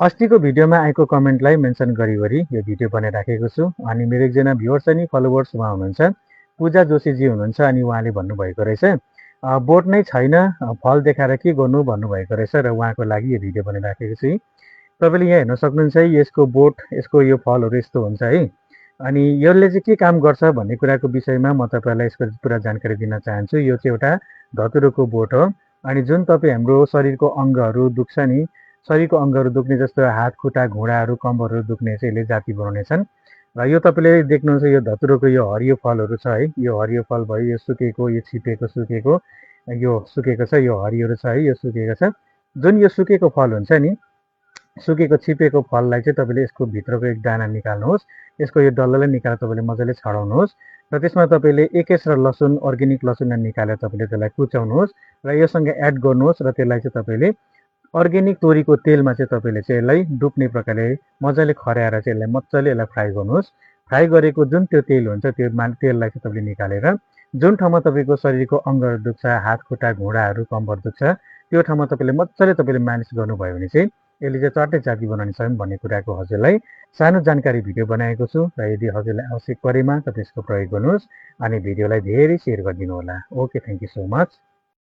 अस्तिको भिडियोमा आएको कमेन्टलाई मेन्सन गरी यो भिडियो बनाइराखेको छु। अनि मेरो एकजना भ्युवर्स अनि फलोवर्स उहाँ हुनुहुन्छ, पूजा जोशीजी हुनुहुन्छ। अनि उहाँले भन्नुभएको रहेछ बोट नै छैन, फल देखाएर के गर्नु भन्नुभएको रहेछ र उहाँको लागि यो भिडियो बनाइराखेको छु। तपाईँले यहाँ हेर्न सक्नुहुन्छ है, यसको बोट, यसको यो फलहरू यस्तो हुन्छ है। अनि यसले चाहिँ के काम गर्छ भन्ने कुराको विषयमा म तपाईँलाई यसको पुरा जानकारी दिन चाहन्छु। यो चाहिँ एउटा धतुरोको बोट हो। अनि जुन तपाईँ हाम्रो शरीरको अङ्गहरू दुख्छ नि, शरीरको अङ्गहरू दुख्ने जस्तो हात खुट्टा घुँडाहरू कम्मरहरू दुख्ने चाहिँ यसले जाती बनाउनेछन्। र यो तपाईँले देख्नुहुन्छ यो धतुरोको यो हरियो फलहरू छ है, यो हरियो फल भयो, यो सुकेको, यो छिपेको सुकेको, यो सुकेको छ, यो हरियोहरू छ है, यो सुकेको छ। जुन यो सुकेको फल हुन्छ नि, सुकेको छिपेको फललाई चाहिँ तपाईँले यसको भित्रको एक दाना निकाल्नुहोस्। यसको यो डल्लालाई निकालेर तपाईँले मजाले छडाउनुहोस् र त्यसमा तपाईँले एकेस र लसुन, अर्ग्यानिक लसुन निकालेर तपाईँले त्यसलाई कुचाउनुहोस् र योसँग एड गर्नुहोस् र त्यसलाई चाहिँ तपाईँले अर्ग्यानिक तोरीको तेलमा चाहिँ तपाईँले चाहिँ यसलाई डुब्ने प्रकारले मजाले खर्याएर चाहिँ यसलाई मजाले यसलाई फ्राई गर्नुहोस्। फ्राई गरेको जुन त्यो तेल हुन्छ त्यो तेललाई चाहिँ तपाईँले निकालेर जुन ठाउँमा तपाईँको शरीरको अङ्गहरू दुख्छ, हात खुट्टा घुँडाहरू कम्मर दुख्छ, त्यो ठाउँमा तपाईँले मजाले तपाईँले मालिस गर्नुभयो भने चाहिँ यसले चाहिँ चट्टै जाती बनाउने छन् भन्ने कुराको हजुरलाई सानो जानकारी भिडियो बनाएको छु। र यदि हजुरलाई आवश्यक परेमा तपाईँ यसको प्रयोग गर्नुहोस् अनि भिडियोलाई धेरै सेयर गरिदिनु होला। Okay, thank you so much.